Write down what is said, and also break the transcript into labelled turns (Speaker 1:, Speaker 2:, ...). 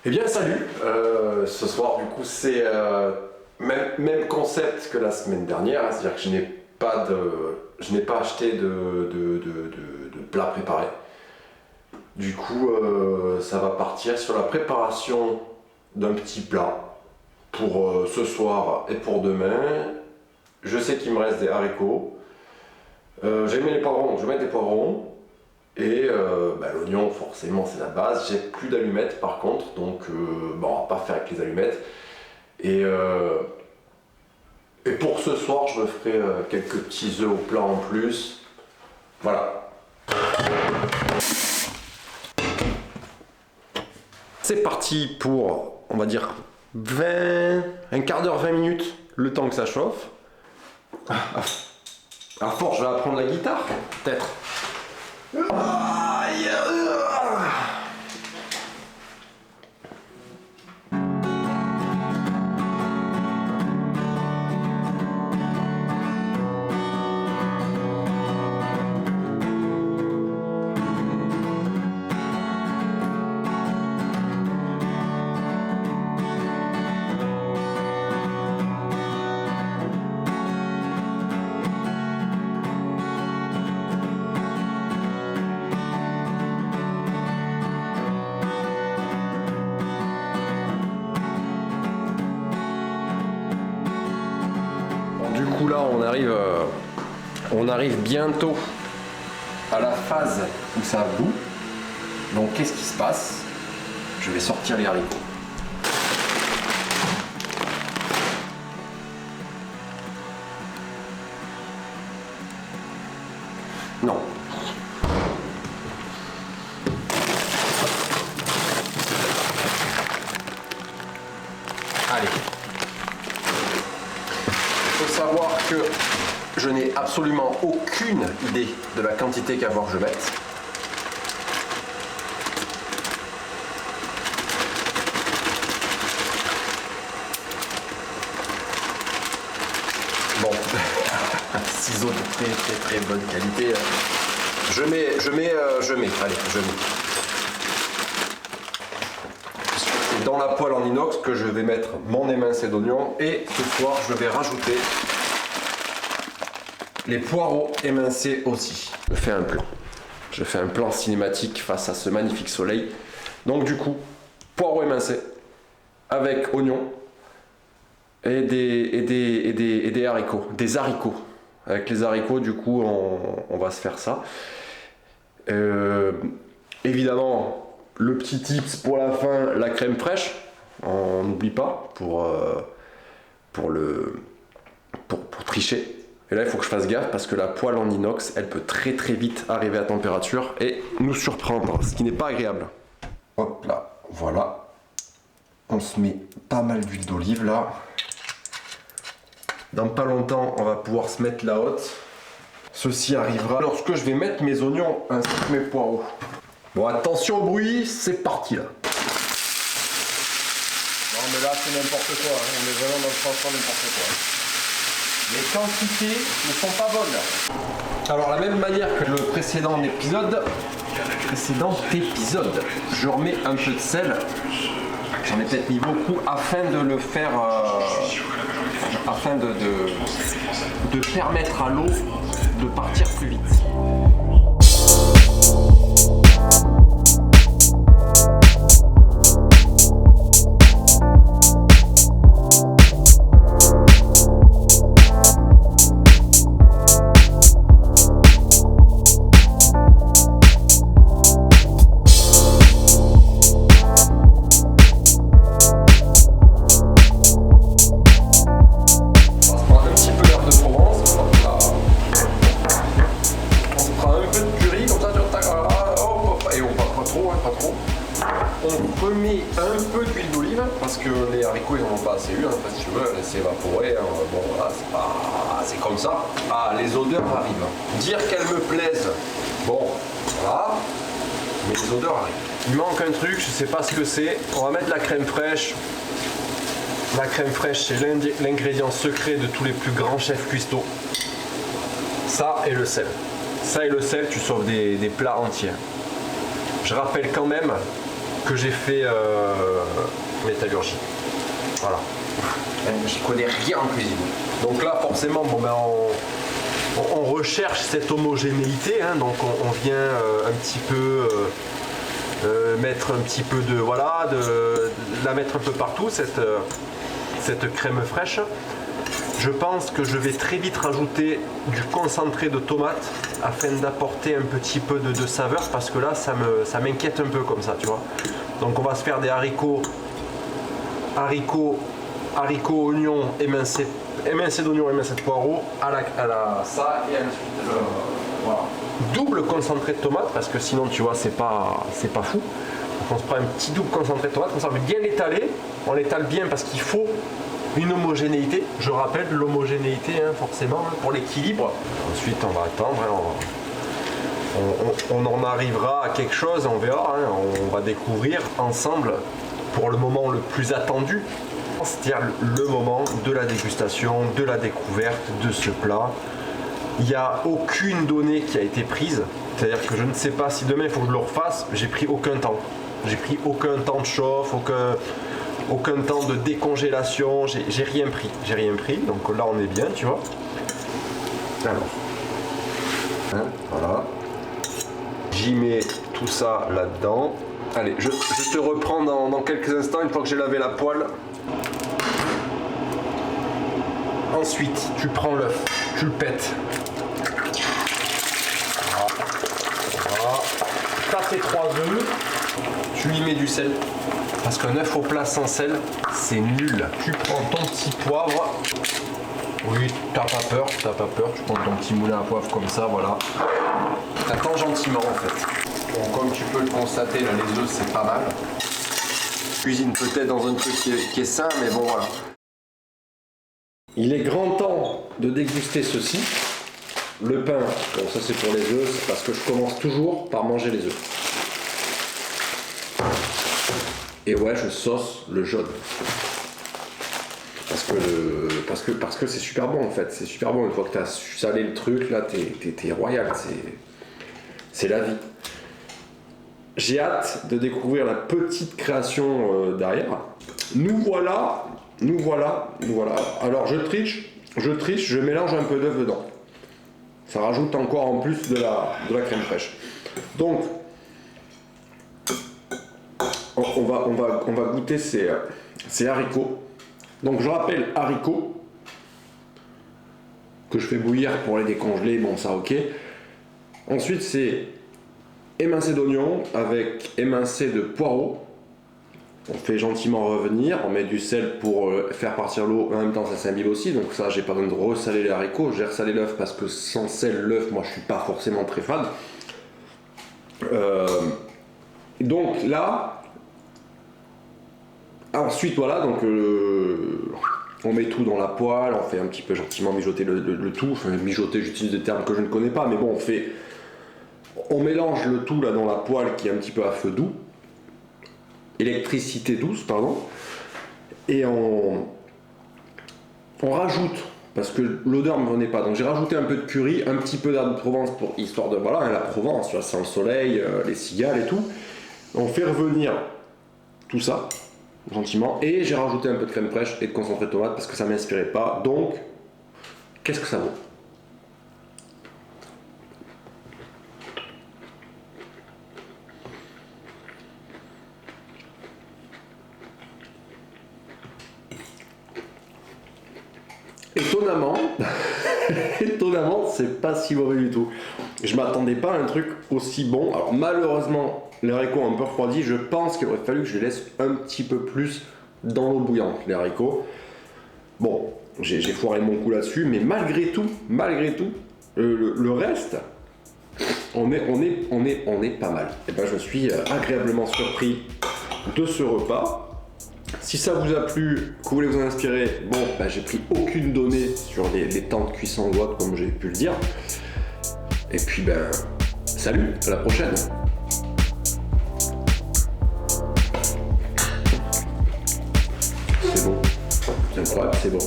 Speaker 1: Eh bien salut, ce soir du coup c'est même concept que la semaine dernière, hein, c'est-à-dire que je n'ai pas acheté de plat préparé. Du coup ça va partir sur la préparation d'un petit plat pour ce soir et pour demain. Je sais qu'il me reste des haricots, j'ai mis les poivrons, donc je vais mettre des poivrons. Et l'oignon, forcément, c'est la base. J'ai plus d'allumettes par contre, donc on va pas faire avec les allumettes. Et pour ce soir, je me ferai quelques petits œufs au plat en plus. Voilà. C'est parti pour, on va dire, un quart d'heure, 20 minutes, le temps que ça chauffe. À force, je vais apprendre la guitare, peut-être. Du coup là on arrive bientôt à la phase où ça bout. Donc qu'est-ce qui se passe? Je vais sortir les haricots. Non. Allez. Il faut savoir que je n'ai absolument aucune idée de la quantité qu'à voir je mette. Bon, ciseaux de très bonne qualité. Je mets, allez, je mets. C'est dans la poêle en inox que je vais mettre mon émincé d'oignon et ce soir je vais rajouter les poireaux émincés aussi. Je fais un plan cinématique face à ce magnifique soleil. Donc du coup, poireaux émincés avec oignons et des haricots. Des haricots. Avec les haricots, du coup, on va se faire ça. Évidemment, le petit tips pour la fin, la crème fraîche. On n'oublie pas pour tricher. Et là, il faut que je fasse gaffe parce que la poêle en inox, elle peut très vite arriver à température et nous surprendre, ce qui n'est pas agréable. Hop là, voilà. On se met pas mal d'huile d'olive là. Dans pas longtemps, on va pouvoir se mettre la haute. Ceci arrivera lorsque je vais mettre mes oignons ainsi que mes poireaux. Bon, attention au bruit, c'est parti là. Non mais là, c'est n'importe quoi, hein. On est vraiment dans le transport n'importe quoi. Les quantités ne sont pas bonnes. Alors, la même manière que le précédent épisode, je remets un peu de sel. J'en ai peut-être mis beaucoup afin de le faire, afin de permettre à l'eau de partir plus vite. On remet un peu d'huile d'olive parce que les haricots ils n'en ont pas assez eu, hein, si tu veux, laisser évaporer. Hein. Bon voilà, c'est comme ça. Ah, les odeurs arrivent. Dire qu'elles me plaisent, bon, voilà, mais les odeurs arrivent. Il manque un truc, je sais pas ce que c'est. On va mettre la crème fraîche. La crème fraîche, c'est l'ingrédient secret de tous les plus grands chefs cuistots. Ça et le sel. Ça et le sel, tu sauves des plats entiers. Je rappelle quand même que j'ai fait métallurgie. Voilà.
Speaker 2: J'y connais rien en cuisine.
Speaker 1: Donc là, forcément, bon, ben, on recherche cette homogénéité, hein, donc on vient un petit peu mettre un petit peu de, voilà, de la mettre un peu partout, cette crème fraîche. Je pense que je vais très vite rajouter du concentré de tomate afin d'apporter un petit peu de saveur, parce que là ça m'inquiète un peu comme ça, tu vois. Donc on va se faire des haricots, oignons émincés d'oignons, émincés de poireaux à la ça, et ensuite voilà. Double concentré de tomate, parce que sinon tu vois c'est pas fou. Donc on se prend un petit double concentré de tomate, comme ça on va bien l'étaler. On l'étale bien parce qu'il faut une homogénéité. Je rappelle l'homogénéité, hein, forcément, hein, pour l'équilibre. Ensuite on va attendre, hein, on en arrivera à quelque chose, on verra, hein, on va découvrir ensemble pour le moment le plus attendu. C'est-à-dire le moment de la dégustation, de la découverte de ce plat. Il n'y a aucune donnée qui a été prise. C'est-à-dire que je ne sais pas si demain il faut que je le refasse. J'ai pris aucun temps. J'ai pris aucun temps de chauffe, aucun temps de décongélation. J'ai rien pris. J'ai rien pris. Donc là on est bien, tu vois. Alors, hein, voilà. J'y mets tout ça là-dedans. Allez, je te reprends dans quelques instants, une fois que j'ai lavé la poêle. Ensuite, tu prends l'œuf, tu le pètes. Voilà. Tu as tes 3 œufs, tu y mets du sel. Parce qu'un œuf au plat sans sel, c'est nul. Tu prends ton petit poivre. Oui, t'as pas peur, tu prends ton petit moulin à poivre comme ça, voilà. T'attends gentiment en fait. Bon, comme tu peux le constater, là, les œufs c'est pas mal. Cuisine peut-être dans un truc qui est sain, mais bon voilà. Il est grand temps de déguster ceci. Le pain, bon ça c'est pour les œufs, c'est parce que je commence toujours par manger les œufs. Et ouais, je sauce le jaune. Parce que c'est super bon en fait, c'est super bon. Une fois que tu as salé le truc, là t'es royal, c'est la vie. J'ai hâte de découvrir la petite création derrière. Nous voilà. Alors je triche, je mélange un peu d'œuf dedans. Ça rajoute encore en plus de la crème fraîche. Donc, on va goûter ces haricots. Donc je rappelle haricots que je fais bouillir pour les décongeler, bon ça ok. Ensuite c'est émincé d'oignon avec émincé de poireaux. On fait gentiment revenir, on met du sel pour faire partir l'eau, en même temps ça s'imbibe aussi, donc ça j'ai pas besoin de ressaler les haricots, j'ai ressalé l'œuf parce que sans sel l'œuf moi je suis pas forcément très fan. Donc là, ensuite voilà, donc on met tout dans la poêle, on fait un petit peu gentiment mijoter le tout, enfin mijoter j'utilise des termes que je ne connais pas, mais bon on mélange le tout là dans la poêle qui est un petit peu à feu doux. Électricité douce, pardon, et on rajoute, parce que l'odeur ne me venait pas, donc j'ai rajouté un peu de curry, un petit peu d'herbe de Provence pour histoire de, voilà, la Provence, ça sent le soleil, les cigales et tout. On fait revenir tout ça, gentiment, et j'ai rajouté un peu de crème fraîche et de concentré de tomate parce que ça ne m'inspirait pas, donc qu'est-ce que ça vaut? Étonnamment, c'est pas si mauvais du tout. Je m'attendais pas à un truc aussi bon. Alors malheureusement, les haricots ont un peu refroidi. Je pense qu'il aurait fallu que je les laisse un petit peu plus dans l'eau bouillante, les haricots. Bon, j'ai foiré mon coup là-dessus, mais malgré tout, le reste, on est pas mal. Et ben, je suis agréablement surpris de ce repas. Si ça vous a plu, que vous voulez vous en inspirer, bon, bah, j'ai pris aucune donnée sur les temps de cuisson ou autre, comme j'ai pu le dire. Et puis, ben, salut, à la prochaine. C'est bon, c'est incroyable, c'est bon.